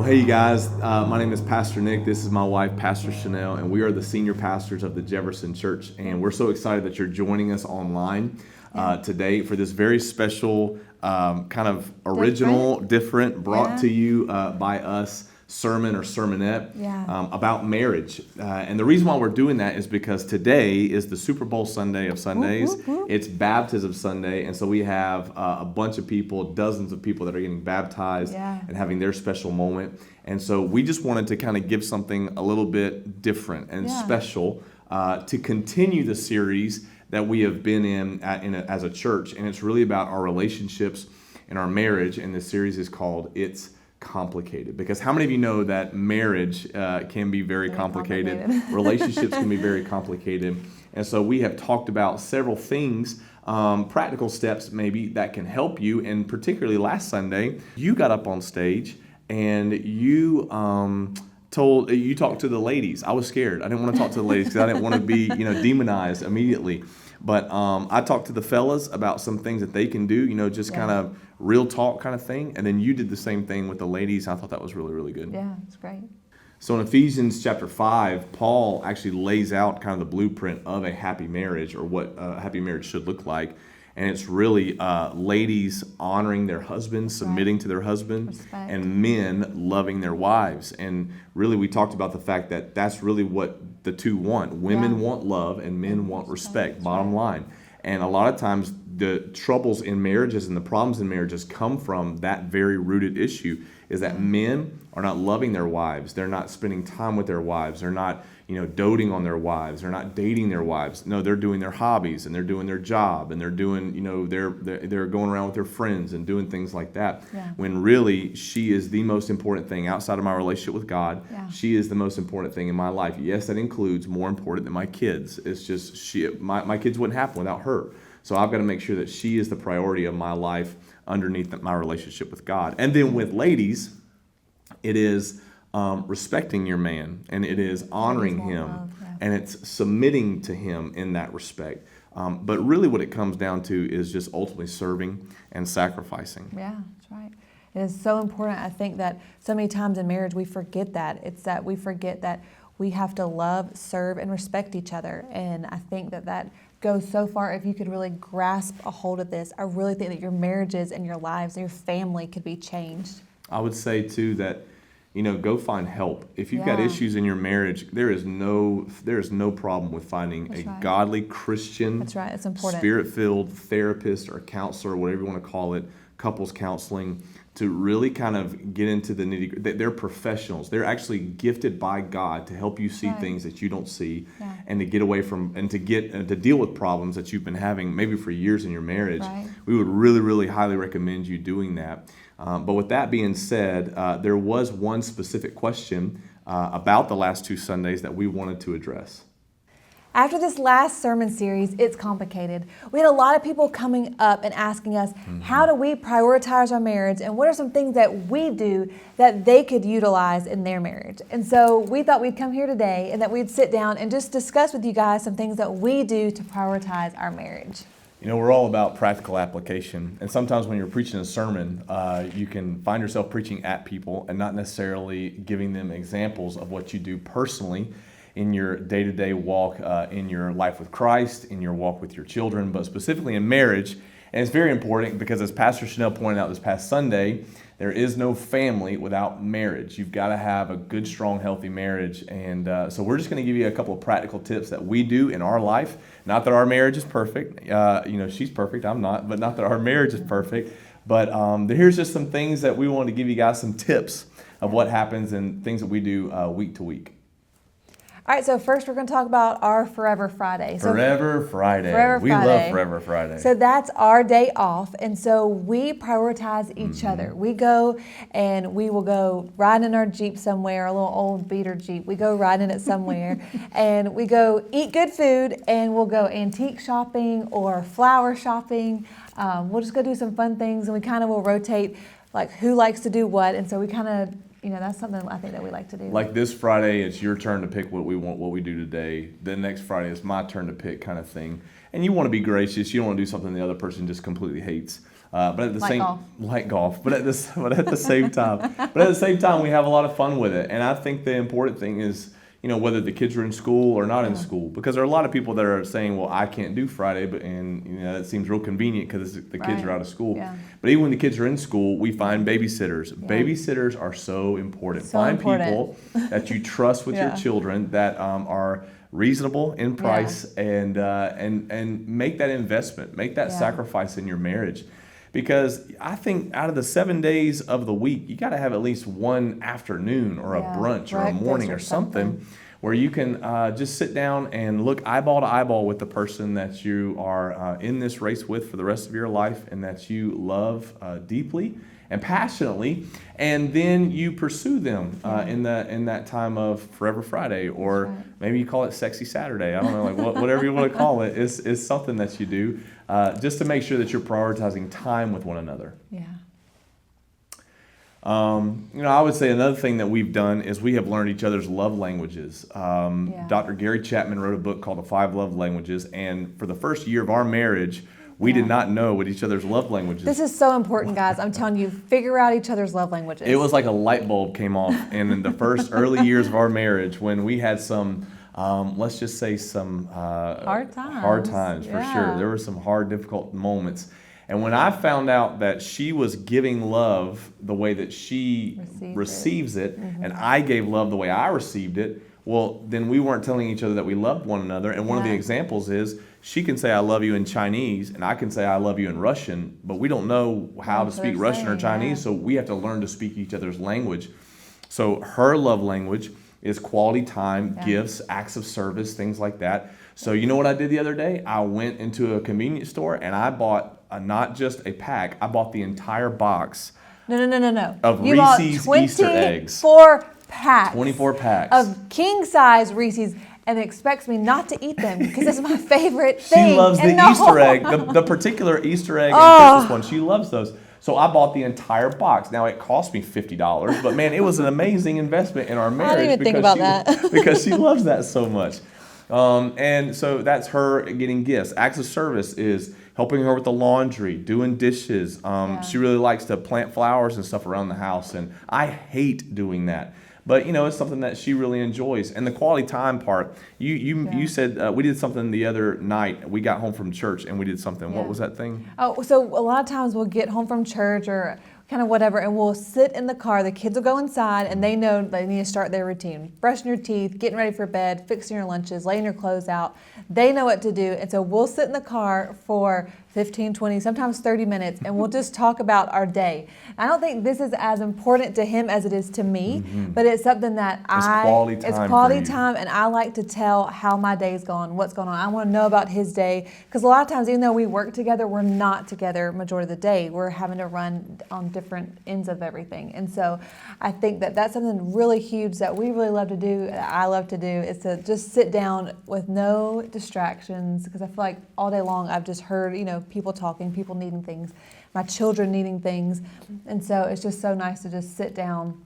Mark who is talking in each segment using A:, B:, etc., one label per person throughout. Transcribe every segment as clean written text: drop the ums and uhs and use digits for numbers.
A: Hey you guys, my name is Pastor Nick. This is my wife, Pastor Channe'l, and we are the senior pastors of the Jefferson Church. And we're so excited that you're joining us online today for this very special, kind of original, different brought to you by us sermon or sermonette about marriage. And the reason why we're doing that is because today is the Super Bowl Sunday of Sundays. It's Baptism Sunday, and so we have a bunch of people, dozens of people that are getting baptized and having their special moment. And so we just wanted to kind of give something a little bit different and special to continue the series that we have been in as a church. And it's really about our relationships and our marriage. And this series is called It's Complicated, because how many of you know that marriage can be very complicated. Relationships can be very complicated, and so we have talked about several things, practical steps maybe that can help you. And particularly last Sunday, you got up on stage and you talked to the ladies. I was scared. I didn't want to talk to the ladies because I didn't want to be demonized immediately. But I talked to the fellas about some things that they can do, just kind of real talk kind of thing. And then you did the same thing with the ladies. I thought that was really, really good.
B: Yeah, it's great.
A: So in Ephesians chapter 5, Paul actually lays out kind of the blueprint of a happy marriage, or what a happy marriage should look like. And it's really ladies honoring their husbands, submitting to their husband, and men loving their wives. And really we talked about the fact that that's really what the two want. Women want love and men want respect, bottom line. And a lot of times the troubles in marriages and the problems in marriages come from that very rooted issue, is that men are not loving their wives. They're not spending time with their wives. They're not doting on their wives. They're not dating their wives. No, they're doing their hobbies and they're doing their job and they're doing, they're going around with their friends and doing things like that. When really she is the most important thing outside of my relationship with God. She is the most important thing in my life. Yes, that includes more important than my kids. It's just my kids wouldn't happen without her. So I've got to make sure that she is the priority of my life underneath my relationship with God. And then with ladies, it is respecting your man, and it is honoring him, and it's submitting to him in that respect. But really what it comes down to is just ultimately serving and sacrificing.
B: Yeah, that's right. It is so important. I think that so many times in marriage we forget that. It's that we forget that we have to love, serve, and respect each other. And I think that goes so far. If you could really grasp a hold of this, I really think that your marriages and your lives and your family could be changed. I
A: would say too that go find help. If you've got issues in your marriage, there is no problem with finding godly Christian,
B: That's right. It's important.
A: Spirit-filled therapist or counselor, whatever you want to call it, couples counseling, to really kind of get into the nitty-gritty. They're professionals. They're actually gifted by God to help you see things that you don't see, and to get away from and to deal with problems that you've been having maybe for years in your marriage. We would really, really highly recommend you doing that. But with that being said, there was one specific question about the last two Sundays that we wanted to address.
B: After this last sermon series, It's Complicated, we had a lot of people coming up and asking us, how do we prioritize our marriage, and what are some things that we do that they could utilize in their marriage? And so we thought we'd come here today and that we'd sit down and just discuss with you guys some things that we do to prioritize our marriage.
A: We're all about practical application. And sometimes when you're preaching a sermon, you can find yourself preaching at people and not necessarily giving them examples of what you do personally in your day-to-day walk, in your life with Christ, in your walk with your children, but specifically in marriage. And it's very important because, as Pastor Channe'l pointed out this past Sunday, there is no family without marriage. You've got to have a good, strong, healthy marriage. And so we're just going to give you a couple of practical tips that we do in our life. Not that our marriage is perfect. She's perfect. I'm not. But not that our marriage is perfect. But here's just some things that we want to give you guys some tips of what happens and things that we do week to week.
B: All right, so first we're going to talk about our Forever Friday.
A: Forever Friday. We love Forever Friday.
B: So that's our day off, and so we prioritize each other. We go and we will go ride in our Jeep somewhere, a little old beater Jeep. We go ride in it somewhere, and we go eat good food, and we'll go antique shopping or flower shopping. We'll just go do some fun things, and we kind of will rotate like who likes to do what, and so we kind of that's something I think that we like to do.
A: Like this Friday, it's your turn to pick what we do today. Then next Friday, it's my turn to pick, kind of thing. And you want to be gracious. You don't want to do something the other person just completely hates. But at the like golf. But at the same time, we have a lot of fun with it. And I think the important thing is, whether the kids are in school or not in school, because there are a lot of people that are saying, well, I can't do Friday, and that seems real convenient because the kids are out of school. Yeah. But even when the kids are in school, we find babysitters. Yeah. Babysitters are so important. Find people that you trust with your children that are reasonable in price and make that investment, make that sacrifice in your marriage. Because I think out of the 7 days of the week, you got to have at least one afternoon or a brunch or a morning or something where you can just sit down and look eyeball to eyeball with the person that you are in this race with for the rest of your life and that you love deeply and passionately, and then you pursue them in that time of Forever Friday, or maybe you call it Sexy Saturday. I don't know, like whatever you want to call it. It's something that you do just to make sure that you're prioritizing time with one another.
B: Yeah.
A: I would say another thing that we've done is we have learned each other's love languages. Dr. Gary Chapman wrote a book called The 5 Love Languages, and for the first year of our marriage, we did not know what each other's love languages.
B: This is so important, guys. I'm telling you, figure out each other's love languages.
A: It was like a light bulb came off, and in the first early years of our marriage, when we had some, let's just say some
B: hard times
A: for sure. There were some hard, difficult moments. And when I found out that she was giving love the way that she receives it, and I gave love the way I received it, well, then we weren't telling each other that we loved one another. And one of the examples is she can say I love you in Chinese, and I can say I love you in Russian, but we don't know how to speak Russian or Chinese, so we have to learn to speak each other's language. So her love language is quality time, gifts, acts of service, things like that. So you know what I did the other day? I went into a convenience store and I bought not just a pack, I bought the entire box.
B: No.
A: Of
B: you
A: Reese's
B: bought
A: Easter eggs.
B: 24 packs.
A: 24 packs.
B: Of king-size Reese's, and expects me not to eat them because it's my favorite thing.
A: She loves the Easter egg, the particular Easter egg and Christmas one. She loves those. So I bought the entire box. Now, it cost me $50, but man, it was an amazing investment in our marriage.
B: I didn't even think about that.
A: Because she loves that so much. And so that's her getting gifts. Acts of service is helping her with the laundry, doing dishes. She really likes to plant flowers and stuff around the house, and I hate doing that. But, it's something that she really enjoys. And the quality time part, you said we did something the other night. We got home from church and we did something. What was that thing?
B: Oh, so a lot of times we'll get home from church or kind of whatever, and we'll sit in the car. The kids will go inside, and they know they need to start their routine. Brushing your teeth, getting ready for bed, fixing your lunches, laying your clothes out. They know what to do. And so we'll sit in the car for 15, 20, sometimes 30 minutes, and we'll just talk about our day. I don't think this is as important to him as it is to me, but it's something that
A: it's quality
B: time, and I like to tell how my day's gone, what's going on. I want to know about his day, because a lot of times, even though we work together, we're not together majority of the day. We're having to run on different ends of everything. And so I think that that's something really huge that we really love to do, that I love to do, is to just sit down with no distractions, because I feel like all day long I've just heard, people talking, people needing things, my children needing things. And so it's just so nice to just sit down.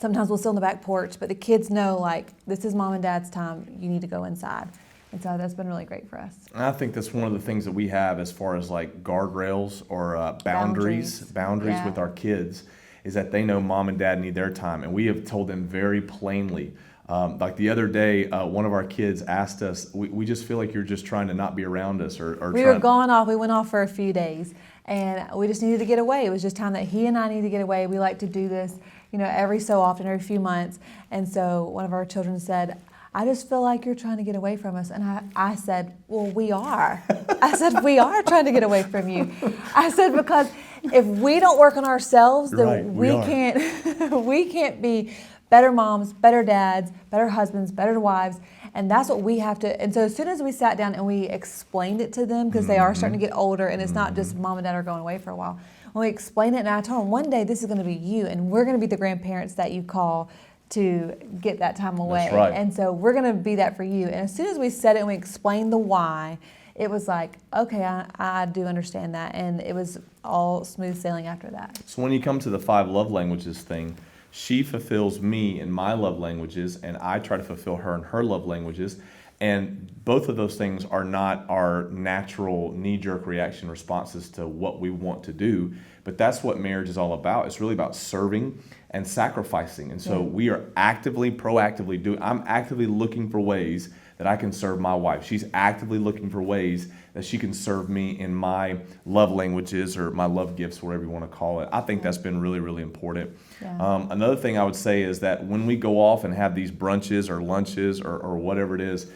B: Sometimes we'll sit on the back porch, but the kids know, like, this is mom and dad's time. You need to go inside. And so that's been really great for us.
A: And I think that's one of the things that we have as far as like guardrails or boundaries with our kids, is that they know mom and dad need their time. And we have told them very plainly. Like the other day, one of our kids asked us, we just feel like you're just trying to not be around us.
B: We were gone off. We went off for a few days, and we just needed to get away. It was just time that he and I needed to get away. We like to do this, every so often, every few months. And so one of our children said, I just feel like you're trying to get away from us. And I said, well, we are. I said, we are trying to get away from you. I said, because if we don't work on ourselves, then we can't be better moms, better dads, better husbands, better wives. And that's what we have to. And so as soon as we sat down and we explained it to them, because they are starting to get older, and it's not just mom and dad are going away for a while. When we explained it, and I told them, one day this is going to be you, and we're going to be the grandparents that you call to get that time away.
A: That's right.
B: And so we're going to be that for you. And as soon as we said it and we explained the why, it was like, okay, I do understand that. And it was all smooth sailing after that.
A: So when you come to the 5 love languages thing, She fulfills me in my love languages, and I try to fulfill her in her love languages. And both of those things are not our natural knee-jerk reaction responses to what we want to do, but that's what marriage is all about. It's really about serving and sacrificing. And so we are proactively I'm actively looking for ways that I can serve my wife. She's actively looking for ways that she can serve me in my love languages or my love gifts, whatever you want to call it. I think that's been really, really important. Yeah. Another thing I would say is that when we go off and have these brunches or lunches or whatever it is,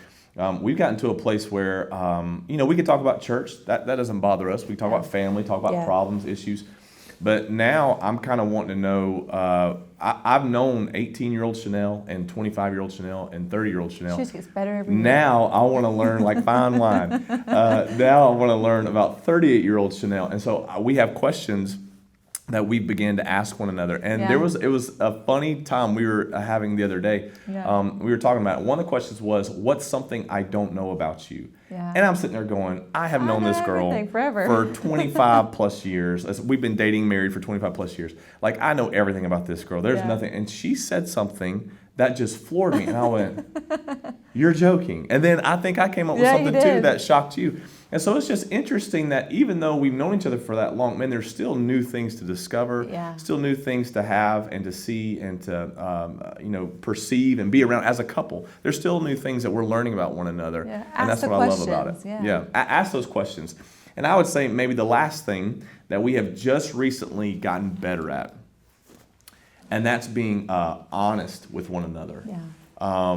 A: we've gotten to a place where, we can talk about church. That doesn't bother us. We can talk about family, talk about problems, issues. But now I'm kind of wanting to know, I've known 18-year-old Channe'l and 25-year-old Channe'l and 30-year-old Channe'l.
B: She just gets better every year.
A: Now I want to learn, like fine wine. Now I want to learn about 38-year-old Channe'l. And so we have questions that we began to ask one another. And it was a funny time we were having the other day. Yeah. We were talking about it. One of the questions was, what's something I don't know about you? Yeah. And I'm sitting there going, I have known this girl for 25 plus years. We've been dating, married for 25 plus years. Like, I know everything about this girl. There's nothing. And she said something that just floored me. And I went, you're joking. And then I think I came up with something too that shocked you. And so it's just interesting that even though we've known each other for that long, man, there's still new things to discover, still new things to have and to see and to, perceive and be around as a couple. There's still new things that we're learning about one another. Yeah. And that's what I love about it. Ask those questions. And I would say maybe the last thing that we have just recently gotten better at, and that's being honest with one another. Yeah.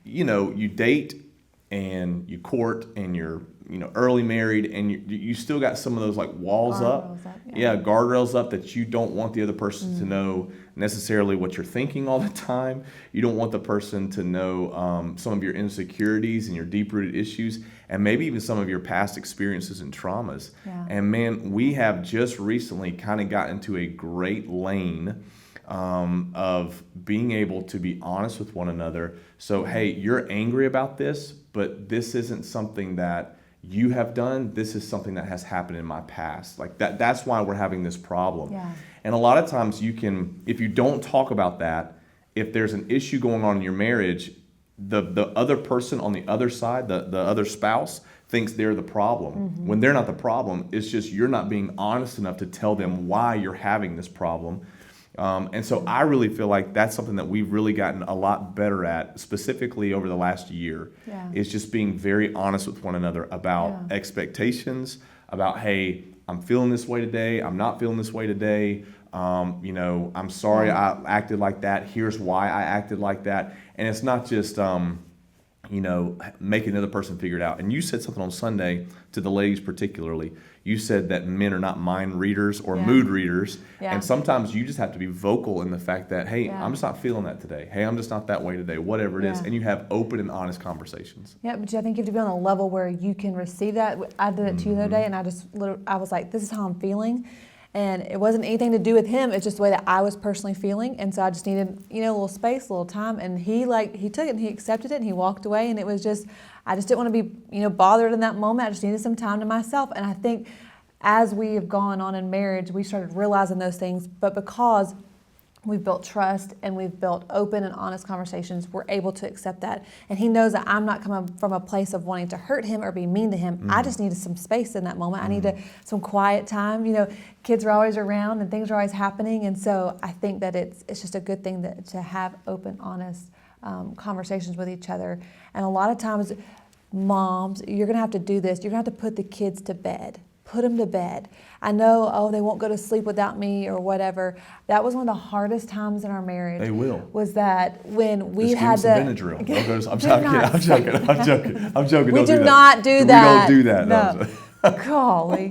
A: You date and you court and you're early married, and you still got some of those like walls up. Guardrails up that you don't want the other person to know necessarily what you're thinking all the time. You don't want the person to know some of your insecurities and your deep-rooted issues, and maybe even some of your past experiences and traumas. Yeah. And man, we have just recently kind of got into a great lane of being able to be honest with one another. So, hey, you're angry about this, but this isn't something that you have done. This is something that has happened in my past. Like that's why we're having this problem. Yeah. And a lot of times if you don't talk about that, if there's an issue going on in your marriage, the other person on the other side, the other spouse, thinks they're the problem. When they're not the problem. It's just you're not being honest enough to tell them why you're having this problem. And so I really feel like that's something that we've really gotten a lot better at, specifically over the last year, is just being very honest with one another about expectations, about, hey, I'm feeling this way today, I'm not feeling this way today, I'm sorry I acted like that, here's why I acted like that. And it's not just, making another person figure it out. And you said something on Sunday to the ladies particularly. You said that men are not mind readers or mood readers. Yeah. And sometimes you just have to be vocal in the fact that, hey, I'm just not feeling that today. Hey, I'm just not that way today, whatever it is. And you have open and honest conversations. Yeah,
B: but I think you have to be on a level where you can receive that. I did it to you the other day, and I was like, this is how I'm feeling. And it wasn't anything to do with him. It's just the way that I was personally feeling. And so I just needed, a little space, a little time. And he took it and he accepted it and he walked away. And it was just, I just didn't want to be, bothered in that moment. I just needed some time to myself. And I think as we have gone on in marriage, we started realizing those things. But because we've built trust and we've built open and honest conversations, we're able to accept that. And he knows that I'm not coming from a place of wanting to hurt him or be mean to him. I just needed some space in that moment. I needed some quiet time. Kids are always around and things are always happening. And so I think that it's just a good thing to have open, honest conversations with each other. And a lot of times, moms, you're going to have to do this. You're going to have to put the kids to bed. Put them to bed. I know, they won't go to sleep without me or whatever. That was one of the hardest times in our marriage.
A: They will.
B: Was that when we
A: just
B: had
A: give them some Benadryl. I'm joking.
B: We do not do that.
A: We don't do that.
B: No. Golly.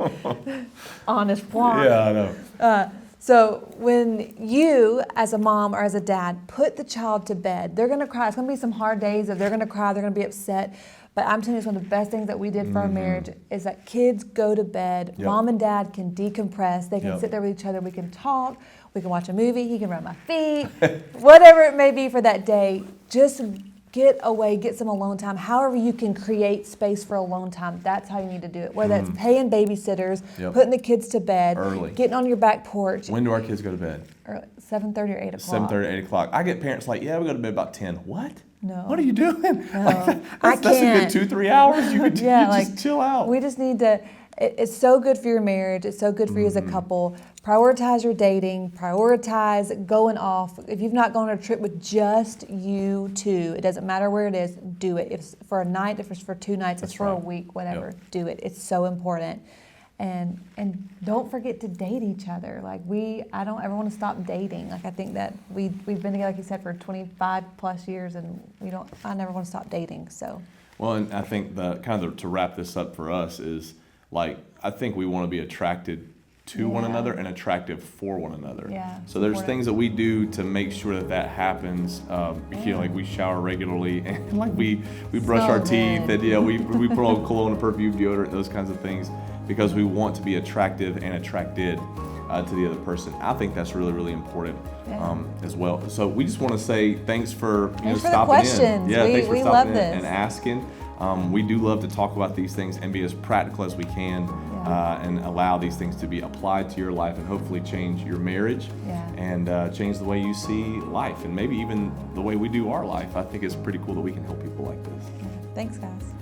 B: Honest plot.
A: Yeah, I know.
B: So when you, as a mom or as a dad, put the child to bed, they're going to cry. It's going to be some hard days. They're going to cry. They're going to be upset. But I'm telling you, it's one of the best things that we did for our marriage is that kids go to bed. Yep. Mom and dad can decompress. They can sit there with each other. We can talk. We can watch a movie. He can rub my feet. Whatever it may be for that day, just get away, get some alone time. However you can create space for alone time, that's how you need to do it. Whether it's paying babysitters, putting the kids to bed,
A: early,
B: getting on your back porch.
A: When do our kids go to bed?
B: 7:30 or 8 o'clock.
A: 7:30, 8 o'clock. I get parents like, yeah, we go to bed about 10. What?
B: No.
A: What are you doing?
B: No.
A: That's a good 2-3 hours. You could just chill out.
B: We just need to, it's so good for your marriage. It's so good for you as a couple. Prioritize your dating. Prioritize going off. If you've not gone on a trip with just you two, it doesn't matter where it is, do it. If it's for a night, if it's for 2 nights, if it's for a week, whatever, do it. It's so important. And don't forget to date each other. Like I don't ever want to stop dating. Like I think that we've been together, like you said, for 25 plus years, and I never want to stop dating. So.
A: Well, and I think to wrap this up for us is like, I think we want to be attracted to one another and attractive for one another.
B: Yeah,
A: so there's things that we do to make sure that happens. Like we shower regularly, and like we brush our teeth, and we put on cologne, perfume, deodorant, those kinds of things, because we want to be attractive and attracted to the other person. I think that's really, really important as well. So we just want to say thanks for stopping in. Yeah, thanks for stopping in and asking. We do love to talk about these things and be as practical as we can, and allow these things to be applied to your life and hopefully change your marriage and change the way you see life, and maybe even the way we do our life. I think it's pretty cool that we can help people like this.
B: Thanks, guys.